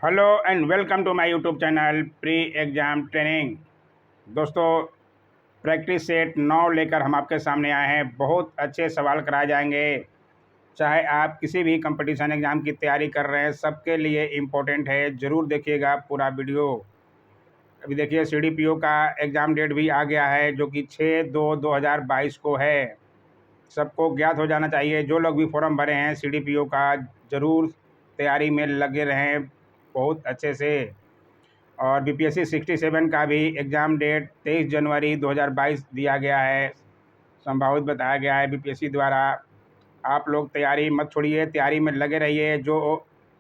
Hello and welcome to my YouTube channel pre exam training. दोस्तों, practice set 9 लेकर हम आपके सामने आए हैं। बहुत अच्छे सवाल कराए जाएंगे। चाहे आप किसी भी कंपटीशन एग्ज़ाम की तैयारी कर रहे हैं, सबके लिए इम्पोर्टेंट है। ज़रूर देखिएगा पूरा वीडियो। अभी देखिए, CDPO का एग्ज़ाम डेट भी आ गया है, जो कि 6/2/2022 को है। सबको ज्ञात हो जाना चाहिए। जो लोग भी फॉर्म भरे हैं CDPO का, ज़रूर तैयारी में लगे रहें बहुत अच्छे से। और BPSC 67 का भी एग्ज़ाम डेट 23 जनवरी 2022 दिया गया है, संभावित बताया गया है BPSC द्वारा। आप लोग तैयारी मत छोड़िए, तैयारी में लगे रहिए। जो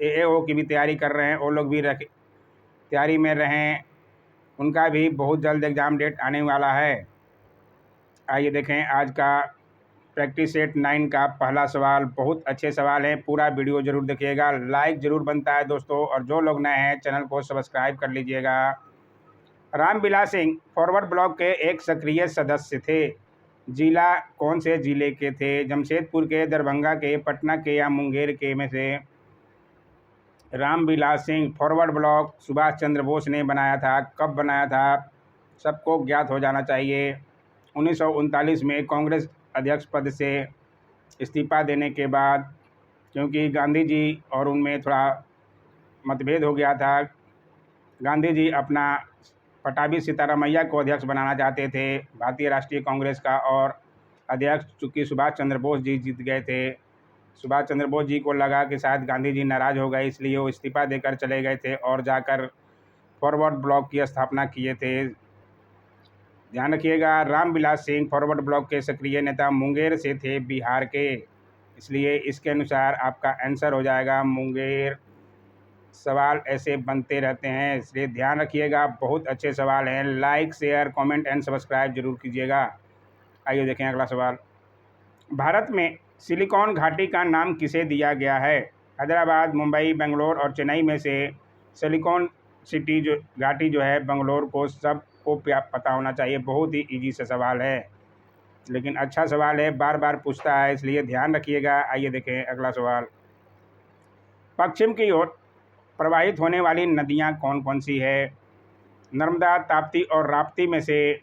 AAO की भी तैयारी कर रहे हैं, वो लोग भी तैयारी में रहें। उनका भी बहुत जल्द एग्ज़ाम डेट आने वाला है। आइए देखें आज का प्रैक्टिस सेट 9 का पहला सवाल। बहुत अच्छे सवाल हैं, पूरा वीडियो ज़रूर देखिएगा। लाइक ज़रूर बनता है दोस्तों, और जो लोग नए हैं चैनल को सब्सक्राइब कर लीजिएगा। रामविलास सिंह फॉरवर्ड ब्लॉक के एक सक्रिय सदस्य थे। जिला कौन से जिले के थे? जमशेदपुर के, दरभंगा के, पटना के या मुंगेर के में से? रामविलास सिंह फॉरवर्ड ब्लॉक सुभाष चंद्र बोस ने बनाया था। कब बनाया था? सबको ज्ञात हो जाना चाहिए। 1939 में कांग्रेस अध्यक्ष पद से इस्तीफा देने के बाद, क्योंकि गांधी जी और उनमें थोड़ा मतभेद हो गया था। गांधी जी अपना पटाभी सीतारामैया को अध्यक्ष बनाना चाहते थे भारतीय राष्ट्रीय कांग्रेस का, और अध्यक्ष चूँकि सुभाष चंद्र बोस जी जीत गए थे। सुभाष चंद्र बोस जी को लगा कि शायद गांधी जी नाराज़ हो गए, इसलिए वो इस्तीफा देकर चले गए थे और जाकर फॉरवर्ड ब्लॉक की स्थापना किए थे। ध्यान रखिएगा, रामविलास सिंह फॉरवर्ड ब्लॉक के सक्रिय नेता मुंगेर से थे, बिहार के। इसलिए इसके अनुसार आपका आंसर हो जाएगा मुंगेर। सवाल ऐसे बनते रहते हैं, इसलिए ध्यान रखिएगा। बहुत अच्छे सवाल हैं। Like, share, comment and subscribe जरूर कीजिएगा। आइए देखें अगला सवाल। भारत में सिलिकॉन घाटी का नाम किसे दिया गया है? हैदराबाद, मुंबई, बेंगलोर और चेन्नई में से सिलिकॉन सिटी जो घाटी जो है बेंगलोर को सबको पता होना चाहिए। बहुत ही इजी सा सवाल है, लेकिन अच्छा सवाल है, बार बार पूछता है, इसलिए ध्यान रखिएगा। आइए देखें अगला सवाल। पश्चिम की ओर प्रवाहित होने वाली नदियां कौन कौन सी है? नर्मदा, ताप्ती और राप्ती में से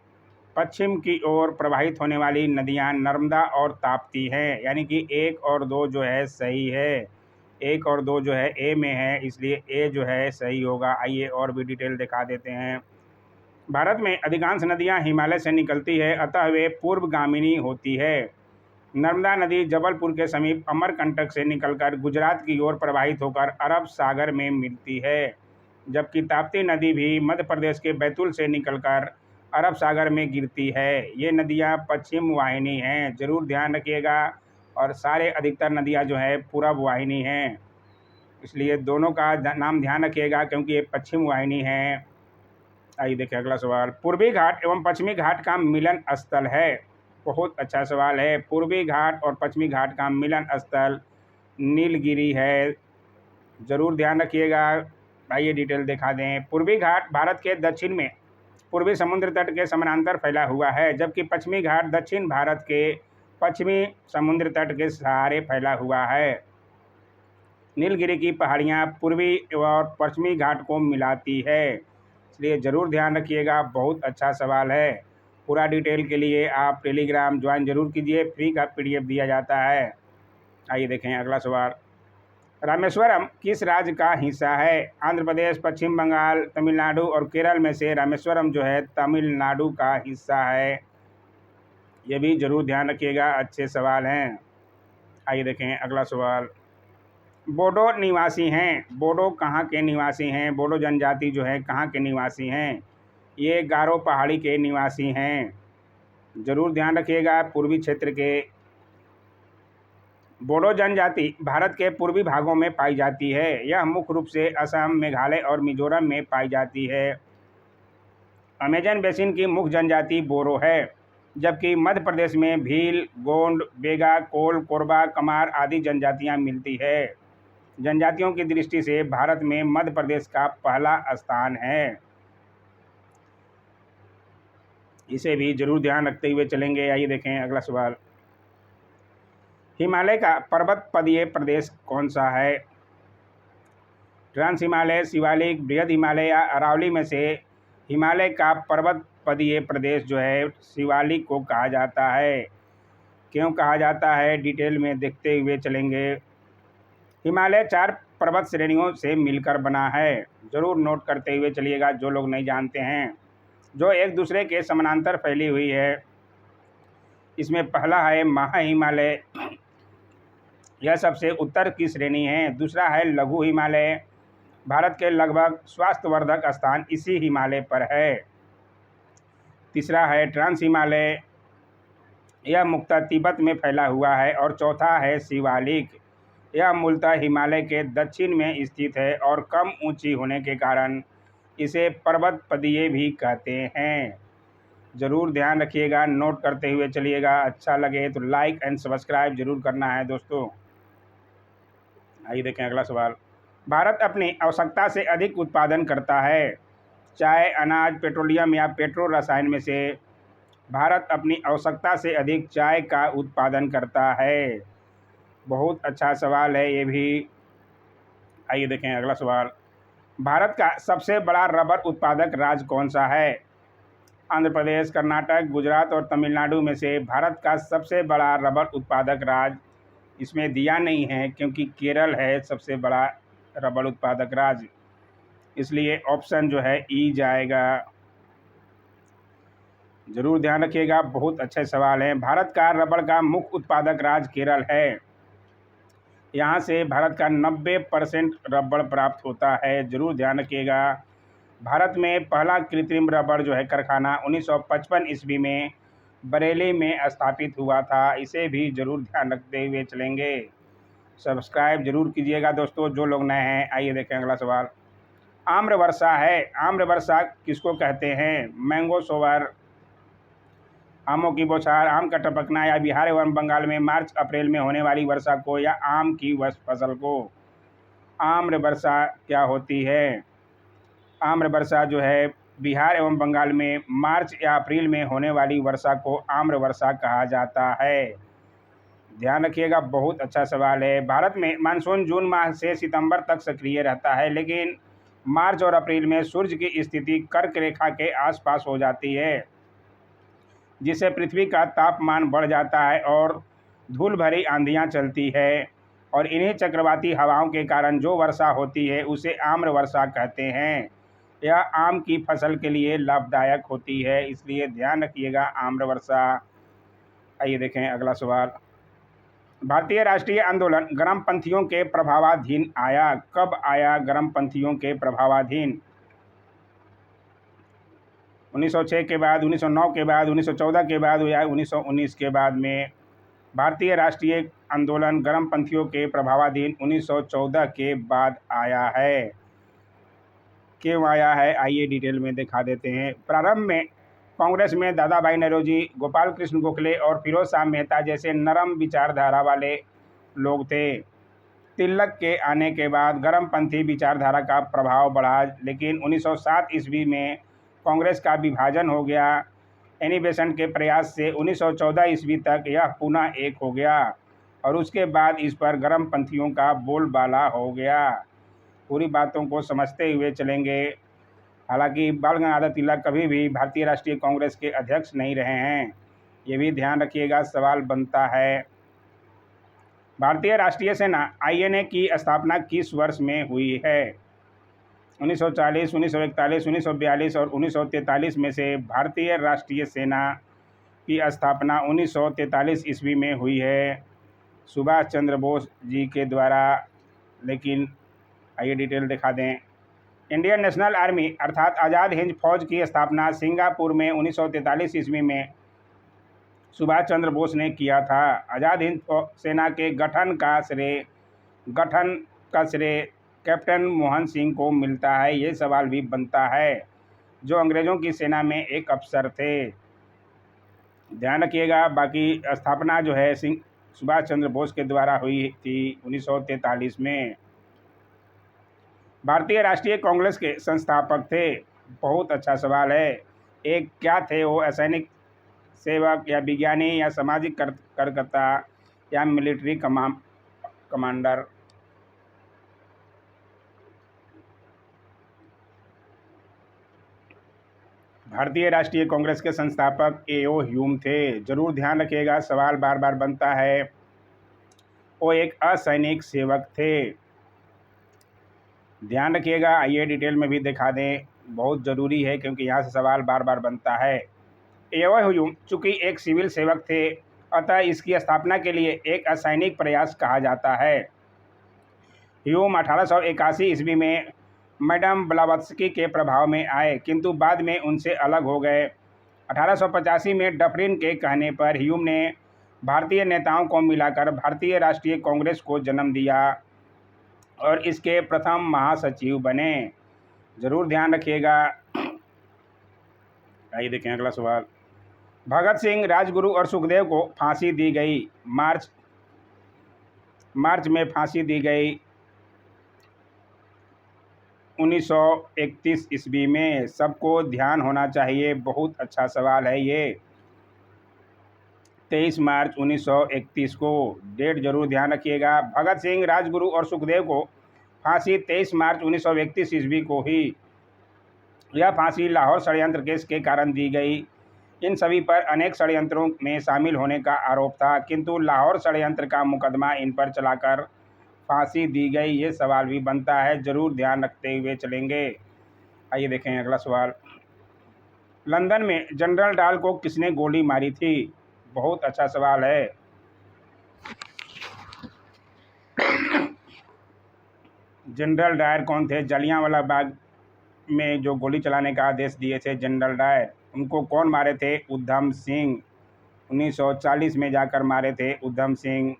पश्चिम की ओर प्रवाहित होने वाली नदियां नर्मदा और ताप्ती हैं, यानी कि 1 और 2 जो है सही है। 1 और 2 जो है ए में है, इसलिए ए जो है सही होगा। आइए और भी डिटेल दिखा देते हैं। भारत में अधिकांश नदियां हिमालय से निकलती है, अतः वे पूर्वगामिनी होती है। नर्मदा नदी जबलपुर के समीप अमरकंटक से निकलकर गुजरात की ओर प्रवाहित होकर अरब सागर में मिलती है, जबकि ताप्ती नदी भी मध्य प्रदेश के बैतूल से निकलकर अरब सागर में गिरती है। ये नदियां पश्चिम वाहिनी हैं, जरूर ध्यान रखिएगा। और सारे अधिकतर नदियां जो है पूरब वाहिनी हैं, इसलिए दोनों का नाम ध्यान रखिएगा, क्योंकि ये पश्चिम वाहिनी हैं। आइए देखिए अगला सवाल। पूर्वी घाट एवं पश्चिमी घाट का मिलन स्थल है। बहुत अच्छा सवाल है। पूर्वी घाट और पश्चिमी घाट का मिलन स्थल नीलगिरी है, ज़रूर ध्यान रखिएगा। आइए डिटेल दिखा दें। पूर्वी घाट भारत के दक्षिण में पूर्वी समुद्र तट के समानांतर फैला हुआ है, जबकि पश्चिमी घाट दक्षिण भारत के पश्चिमी समुद्र तट के सहारे फैला हुआ है। नीलगिरी की पहाड़ियाँ पूर्वी और पश्चिमी घाट को मिलाती है, इसलिए ज़रूर ध्यान रखिएगा। बहुत अच्छा सवाल है। पूरा डिटेल के लिए आप टेलीग्राम ज्वाइन जरूर कीजिए, फ्री का PDF दिया जाता है। आइए देखें अगला सवाल। रामेश्वरम किस राज्य का हिस्सा है? आंध्र प्रदेश, पश्चिम बंगाल, तमिलनाडु और केरल में से रामेश्वरम जो है तमिलनाडु का हिस्सा है। ये भी ज़रूर ध्यान रखिएगा, अच्छे सवाल हैं। आइए देखें अगला सवाल। बोडो निवासी हैं। बोडो कहाँ के निवासी हैं? बोडो जनजाति जो है कहाँ के निवासी हैं? ये गारो पहाड़ी के निवासी हैं, जरूर ध्यान रखिएगा। पूर्वी क्षेत्र के बोडो जनजाति भारत के पूर्वी भागों में पाई जाती है। यह मुख्य रूप से असम, मेघालय और मिजोरम में पाई जाती है। अमेजन बेसिन की मुख्य जनजाति बोरो है, जबकि मध्य प्रदेश में भील, गोंड, बेगा, कोल, कोरबा, कमार आदि जनजातियां मिलती है। जनजातियों की दृष्टि से भारत में मध्य प्रदेश का पहला स्थान है, इसे भी जरूर ध्यान रखते हुए चलेंगे। आइए देखें अगला सवाल। हिमालय का पर्वत पदीय प्रदेश कौन सा है? ट्रांस हिमालय, शिवालिक, बृहद हिमालय या अरावली में से हिमालय का पर्वत पदीय प्रदेश जो है शिवालिक को कहा जाता है। क्यों कहा जाता है, डिटेल में देखते हुए चलेंगे। हिमालय 4 पर्वत श्रेणियों से मिलकर बना है। ज़रूर नोट करते हुए चलिएगा जो लोग नहीं जानते हैं, जो एक दूसरे के समानांतर फैली हुई है। इसमें पहला है महा हिमालय, यह सबसे उत्तर की श्रेणी है। दूसरा है लघु हिमालय, भारत के लगभग स्वास्थ्यवर्धक स्थान इसी हिमालय पर है। तीसरा है ट्रांस हिमालय, यह मुख्यतः तिब्बत में फैला हुआ है। और चौथा है शिवालिक, यह मूलतः हिमालय के दक्षिण में स्थित है और कम ऊंची होने के कारण इसे पर्वत पदीय भी कहते हैं। ज़रूर ध्यान रखिएगा, नोट करते हुए चलिएगा। अच्छा लगे तो लाइक एंड सब्सक्राइब जरूर करना है दोस्तों। आइए देखें अगला सवाल। भारत अपनी आवश्यकता से अधिक उत्पादन करता है। चाय, अनाज, पेट्रोलियम या पेट्रो रसायन में से भारत अपनी आवश्यकता से अधिक चाय का उत्पादन करता है। बहुत अच्छा सवाल है ये भी। आइए देखें अगला सवाल। भारत का सबसे बड़ा रबर उत्पादक राज्य कौन सा है? आंध्र प्रदेश, कर्नाटक, गुजरात और तमिलनाडु में से भारत का सबसे बड़ा रबर उत्पादक राज्य इसमें दिया नहीं है, क्योंकि केरल है सबसे बड़ा रबर उत्पादक राज्य, इसलिए ऑप्शन जो है ई जाएगा। ज़रूर ध्यान रखिएगा, बहुत अच्छे सवाल हैं। भारत का रबर का मुख्य उत्पादक राज्य केरल है। यहाँ से भारत का 90% रबर प्राप्त होता है। ज़रूर ध्यान रखिएगा। भारत में पहला कृत्रिम रबर जो है कारखाना 1955 ईस्वी में बरेली में स्थापित हुआ था। इसे भी ज़रूर ध्यान रखते हुए चलेंगे। सब्सक्राइब जरूर कीजिएगा दोस्तों जो लोग नए हैं। आइए देखें अगला सवाल। आम्र वर्षा है, आम्र वर्षा किसको कहते हैं? मैंगो सोवर, आमों की बौछार, आम का टपकना या बिहार एवं बंगाल में मार्च अप्रैल में होने वाली वर्षा को या आम की फसल को? आम्र वर्षा क्या होती है? आम्र वर्षा जो है बिहार एवं बंगाल में मार्च या अप्रैल में होने वाली वर्षा को आम्र वर्षा कहा जाता है। ध्यान रखिएगा, बहुत अच्छा सवाल है। भारत में मानसून जून माह से सितंबर तक सक्रिय रहता है, लेकिन मार्च और अप्रैल में सूर्य की स्थिति कर्क रेखा के आसपास हो जाती है, जिससे पृथ्वी का तापमान बढ़ जाता है और धूल भरी आंधियां चलती है। और इन्हीं चक्रवाती हवाओं के कारण जो वर्षा होती है उसे आम्र वर्षा कहते हैं। यह आम की फसल के लिए लाभदायक होती है, इसलिए ध्यान रखिएगा आम्र वर्षा। आइए देखें अगला सवाल। भारतीय राष्ट्रीय आंदोलन गर्मपंथियों के प्रभावाधीन आया। कब आया गर्मपंथियों के प्रभावाधीन? 1906 के बाद, 1909 के बाद, 1914 के बाद या 1919 के बाद में? भारतीय राष्ट्रीय आंदोलन गर्मपंथियों के प्रभावाधीन 1914 के बाद आया है। क्यों आया है, आइए डिटेल में दिखा देते हैं। प्रारंभ में कांग्रेस में दादा भाई नौरोजी, गोपाल कृष्ण गोखले और फिरोज शाह मेहता जैसे नरम विचारधारा वाले लोग थे। तिलक के आने के बाद गर्मपंथी विचारधारा का प्रभाव बढ़ा, लेकिन 1907 ईस्वी में कांग्रेस का विभाजन हो गया। एनी बेसेंट के प्रयास से 1914 ईस्वी तक यह पुनः एक हो गया और उसके बाद इस पर गर्मपंथियों का बोलबाला हो गया। पूरी बातों को समझते हुए चलेंगे। हालांकि बाल गंगाधर तिलक कभी भी भारतीय राष्ट्रीय कांग्रेस के अध्यक्ष नहीं रहे हैं, ये भी ध्यान रखिएगा, सवाल बनता है। भारतीय राष्ट्रीय सेना आईएनए की स्थापना किस वर्ष में हुई है? 1940, 1941, 1942 और 1943 में से भारतीय राष्ट्रीय सेना की स्थापना 1943 ईस्वी में हुई है, सुभाष चंद्र बोस जी के द्वारा। लेकिन आइए डिटेल दिखा दें। इंडियन नेशनल आर्मी अर्थात आज़ाद हिंद फौज की स्थापना सिंगापुर में 1943 ईस्वी में सुभाष चंद्र बोस ने किया था। आज़ाद हिंद सेना के गठन का श्रेय कैप्टन मोहन सिंह को मिलता है। ये सवाल भी बनता है, जो अंग्रेज़ों की सेना में एक अफसर थे। ध्यान रखिएगा। बाकी स्थापना जो है सुभाष चंद्र बोस के द्वारा हुई थी 1943 में। भारतीय राष्ट्रीय कांग्रेस के संस्थापक थे। बहुत अच्छा सवाल है। एक क्या थे वो? सैनिक सेवक या विज्ञानी या सामाजिक कार्यकर्ता या मिलिट्री कमांडर? भारतीय राष्ट्रीय कांग्रेस के संस्थापक एओ ह्यूम थे। जरूर ध्यान रखिएगा, सवाल बार बार बनता है। वो एक असैनिक सेवक थे। ध्यान रखिएगा, आइए डिटेल में भी दिखा दें, बहुत ज़रूरी है क्योंकि यहाँ से सवाल बार बार बनता है। एओ ह्यूम चूँकि एक सिविल सेवक थे, अतः इसकी स्थापना के लिए एक असैनिक प्रयास कहा जाता है। ह्यूम 1881 ईस्वी में मैडम ब्लावत्स्की के प्रभाव में आए, किंतु बाद में उनसे अलग हो गए। 1885 में डफरिन के कहने पर ह्यूम ने भारतीय नेताओं को मिलाकर भारतीय राष्ट्रीय कांग्रेस को जन्म दिया और इसके प्रथम महासचिव बने। ज़रूर ध्यान रखिएगा। आइए देखें अगला सवाल। भगत सिंह, राजगुरु और सुखदेव को फांसी दी गई। मार्च में फांसी दी गई 1931 ईस्वी में। सबको ध्यान होना चाहिए, बहुत अच्छा सवाल है ये। 23 मार्च 1931 को, डेट जरूर ध्यान रखिएगा। भगत सिंह, राजगुरु और सुखदेव को फांसी 23 मार्च 1931 ईस्वी को ही। यह फांसी लाहौर षड्यंत्र केस के कारण दी गई। इन सभी पर अनेक षड्यंत्रों में शामिल होने का आरोप था, किंतु लाहौर षड्यंत्र का मुकदमा इन पर चलाकर फांसी दी गई। ये सवाल भी बनता है, जरूर ध्यान रखते हुए चलेंगे। आइए देखें अगला सवाल। लंदन में जनरल डायर को किसने गोली मारी थी? बहुत अच्छा सवाल है। जनरल डायर कौन थे? जलियांवाला बाग में जो गोली चलाने का आदेश दिए थे जनरल डायर, उनको कौन मारे थे? उधम सिंह। 1940 में जाकर मारे थे उधम सिंह।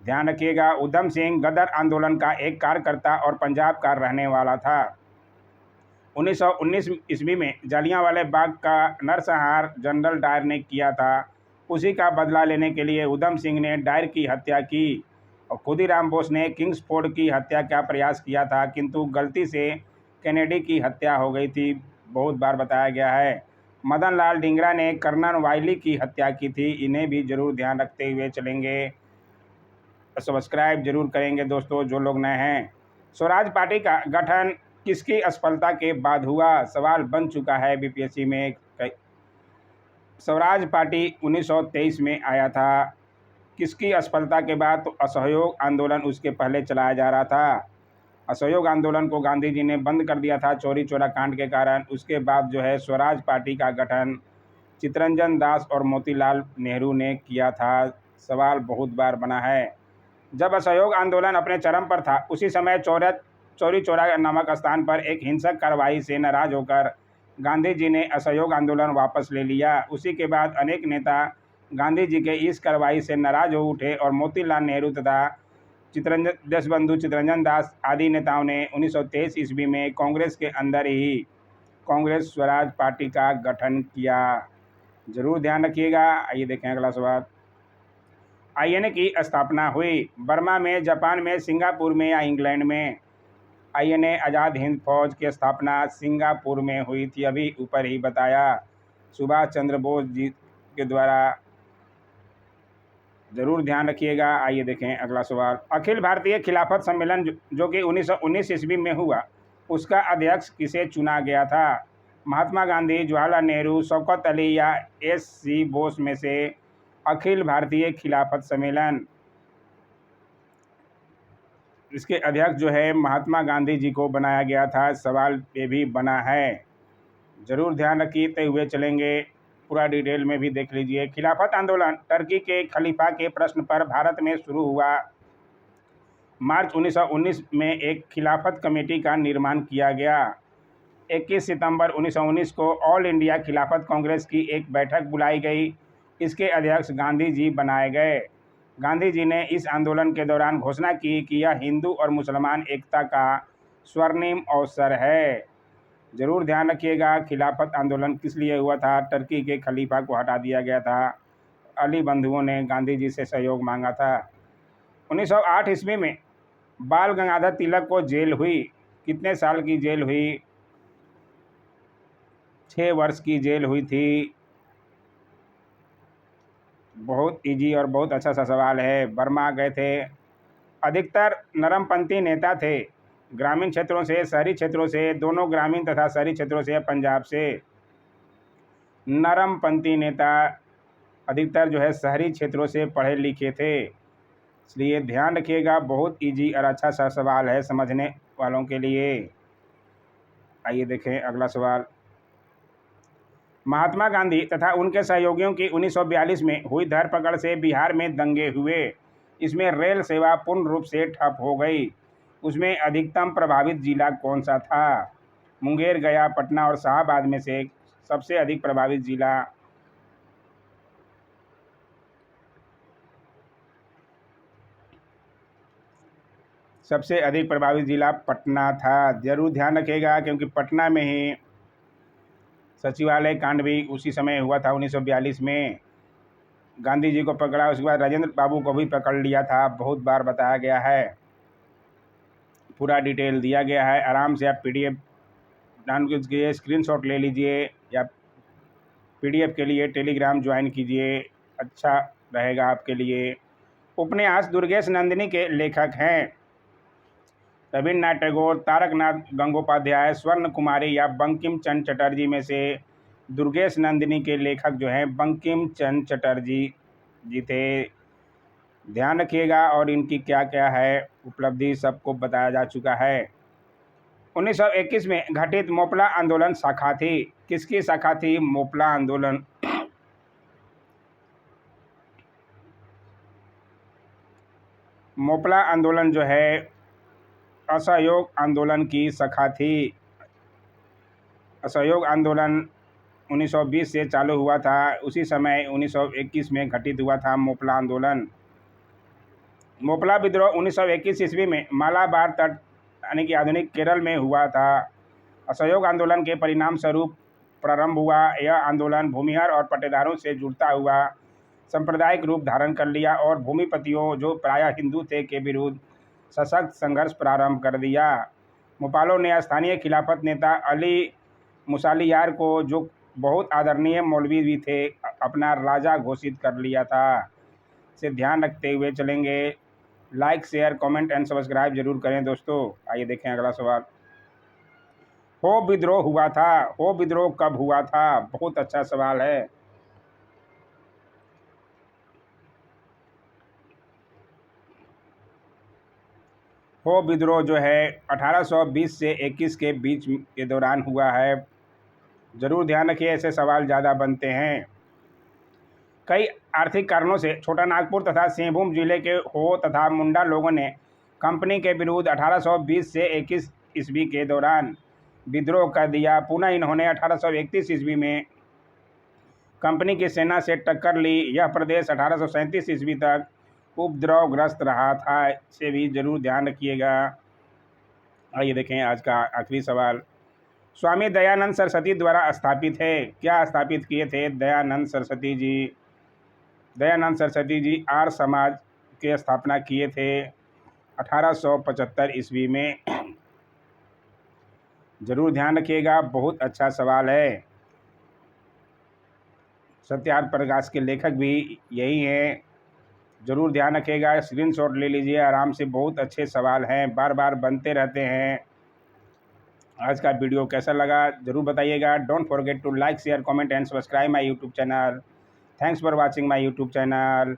ध्यान रखिएगा, उधम सिंह गदर आंदोलन का एक कार्यकर्ता और पंजाब का रहने वाला था। 1919 ईस्वी में जलियांवाला बाग का नरसंहार जनरल डायर ने किया था। उसी का बदला लेने के लिए उधम सिंह ने डायर की हत्या की और खुदीराम बोस ने किंग्सफोर्ड की हत्या का प्रयास किया था, किंतु गलती से कैनेडी की हत्या हो गई थी, बहुत बार बताया गया है। मदन लाल ढींगरा ने कर्नल वाइली की हत्या की थी। इन्हें भी जरूर ध्यान रखते हुए चलेंगे। सब्सक्राइब जरूर करेंगे दोस्तों जो लोग नए हैं। स्वराज पार्टी का गठन किसकी असफलता के बाद हुआ? सवाल बन चुका है बीपीएससी में। स्वराज पार्टी 1923 में आया था। किसकी असफलता के बाद? तो असहयोग आंदोलन उसके पहले चलाया जा रहा था। असहयोग आंदोलन को गांधी जी ने बंद कर दिया था चौरी चौरा कांड के कारण। उसके बाद जो है स्वराज पार्टी का गठन चित्तरंजन दास और मोतीलाल नेहरू ने किया था। सवाल बहुत बार बना है। जब असहयोग आंदोलन अपने चरम पर था, उसी समय चौरी चौरा नामक स्थान पर एक हिंसक कार्रवाई से नाराज होकर गांधी जी ने असहयोग आंदोलन वापस ले लिया। उसी के बाद अनेक नेता गांधी जी के इस कार्रवाई से नाराज हो उठे और मोतीलाल नेहरू तथा देशबंधु चित्तरंजन दास आदि नेताओं ने 1923 ईस्वी में कांग्रेस के अंदर ही कांग्रेस स्वराज पार्टी का गठन किया। जरूर ध्यान रखिएगा। आइए देखें अगला सवाल। आईएनए की स्थापना हुई बर्मा में, जापान में, सिंगापुर में या इंग्लैंड में? आईएनए आज़ाद हिंद फौज की स्थापना सिंगापुर में हुई थी, अभी ऊपर ही बताया, सुभाष चंद्र बोस जी के द्वारा। जरूर ध्यान रखिएगा। आइए देखें अगला सवाल। अखिल भारतीय खिलाफत सम्मेलन जो कि 1919 ईस्वी में हुआ, उसका अध्यक्ष किसे चुना गया था? महात्मा गांधी, जवाहरलाल नेहरू, शौकत अली या एस.सी. बोस में से? अखिल भारतीय खिलाफत सम्मेलन, इसके अध्यक्ष जो है महात्मा गांधी जी को बनाया गया था। सवाल ये भी बना है, जरूर ध्यान रखते हुए चलेंगे। पूरा डिटेल में भी देख लीजिए। खिलाफत आंदोलन टर्की के खलीफा के प्रश्न पर भारत में शुरू हुआ। मार्च 1919 में एक खिलाफत कमेटी का निर्माण किया गया। 21 सितंबर 1919 को ऑल इंडिया खिलाफत कांग्रेस की एक बैठक बुलाई गई। इसके अध्यक्ष गांधी जी बनाए गए। गांधी जी ने इस आंदोलन के दौरान घोषणा की कि यह हिंदू और मुसलमान एकता का स्वर्णिम अवसर है। जरूर ध्यान रखिएगा। खिलाफत आंदोलन किस लिए हुआ था? टर्की के खलीफा को हटा दिया गया था। अली बंधुओं ने गांधी जी से सहयोग मांगा था। 1908 ईस्वी में बाल गंगाधर तिलक को जेल हुई। कितने साल की जेल हुई? 6 वर्ष की जेल हुई थी। बहुत इजी और बहुत अच्छा सा सवाल है। बर्मा गए थे। अधिकतर नरमपंथी नेता थे, ग्रामीण क्षेत्रों से, शहरी क्षेत्रों से, दोनों ग्रामीण तथा शहरी क्षेत्रों से, पंजाब से। नरमपंथी नेता अधिकतर जो है शहरी क्षेत्रों से पढ़े लिखे थे, इसलिए ध्यान रखिएगा। बहुत इजी और अच्छा सा सवाल है समझने वालों के लिए। आइए देखें अगला सवाल। महात्मा गांधी तथा उनके सहयोगियों की 1942 में हुई धरपकड़ से बिहार में दंगे हुए। इसमें रेल सेवा पूर्ण रूप से ठप हो गई। उसमें अधिकतम प्रभावित जिला कौन सा था? मुंगेर, गया, पटना और शाहाबाद में से सबसे अधिक प्रभावित जिला पटना था। जरूर ध्यान रखिएगा, क्योंकि पटना में ही सचिवालय कांड भी उसी समय हुआ था 1942 में। गांधी जी को पकड़ा, उसके बाद राजेंद्र बाबू को भी पकड़ लिया था। बहुत बार बताया गया है, पूरा डिटेल दिया गया है। आराम से आप PDF डाउनलोड कीजिए, स्क्रीनशॉट ले लीजिए, या PDF के लिए टेलीग्राम ज्वाइन कीजिए, अच्छा रहेगा आपके लिए। उपन्यास दुर्गेश नंदिनी के लेखक हैं रविन्द्रनाथ टैगोर, तारकनाथ गंगोपाध्याय, स्वर्ण कुमारी या बंकिम चंद्र चटर्जी में से दुर्गेश नंदिनी के लेखक जो हैं बंकिम चंद्र चटर्जी जी थे। ध्यान रखिएगा। और इनकी क्या क्या है उपलब्धि सबको बताया जा चुका है। 1921 में घटित मोपला आंदोलन शाखा थी। किसकी शाखा थी मोपला आंदोलन? मोपला आंदोलन जो है असहयोग आंदोलन की शाखा थी। असहयोग आंदोलन 1920 से चालू हुआ था, उसी समय 1921 में घटित हुआ था मोपला आंदोलन। मोपला विद्रोह 1921 ईस्वी में मालाबार तट यानी कि आधुनिक केरल में हुआ था। असहयोग आंदोलन के परिणाम स्वरूप प्रारंभ हुआ यह आंदोलन भूमिहार और पट्टेदारों से जुड़ता हुआ सांप्रदायिक रूप धारण कर लिया और भूमिपतियों जो प्रायः हिंदू थे के विरुद्ध सशक्त संघर्ष प्रारंभ कर दिया। मोपालों ने स्थानीय खिलाफत नेता अली मुसालियार को, जो बहुत आदरणीय मौलवी भी थे, अपना राजा घोषित कर लिया था। इसे ध्यान रखते हुए चलेंगे। Like, share, comment and subscribe जरूर करें दोस्तों। आइए देखें अगला सवाल। हो विद्रोह हुआ था। हो विद्रोह कब हुआ था? बहुत अच्छा सवाल है। हो विद्रोह जो है 1820 से 21 के बीच के दौरान हुआ है। जरूर ध्यान रखिए, ऐसे सवाल ज़्यादा बनते हैं। कई आर्थिक कारणों से छोटा नागपुर तथा सिंहभूम जिले के हो तथा मुंडा लोगों ने कंपनी के विरुद्ध 1820 से 21 ईस्वी के दौरान विद्रोह कर दिया। पुनः इन्होंने 1831 ईस्वी में कंपनी की सेना से टक्कर ली। यह प्रदेश 1837 ईस्वी तक उपद्रवग्रस्त रहा था। इसे भी जरूर ध्यान रखिएगा। आइए देखें आज का आखिरी सवाल। स्वामी दयानंद सरस्वती द्वारा स्थापित है। क्या स्थापित किए थे दयानंद सरस्वती जी? दयानंद सरस्वती जी आर्य समाज की स्थापना किए थे 1875 ईस्वी में। जरूर ध्यान रखिएगा, बहुत अच्छा सवाल है। सत्यार्थ प्रकाश के लेखक भी यही हैं। जरूर ध्यान रखिएगा, स्क्रीनशॉट ले लीजिए आराम से। बहुत अच्छे सवाल हैं, बार बार बनते रहते हैं। आज का वीडियो कैसा लगा जरूर बताइएगा। Don't forget to like, share, comment and subscribe my YouTube channel. Thanks for watching my YouTube channel.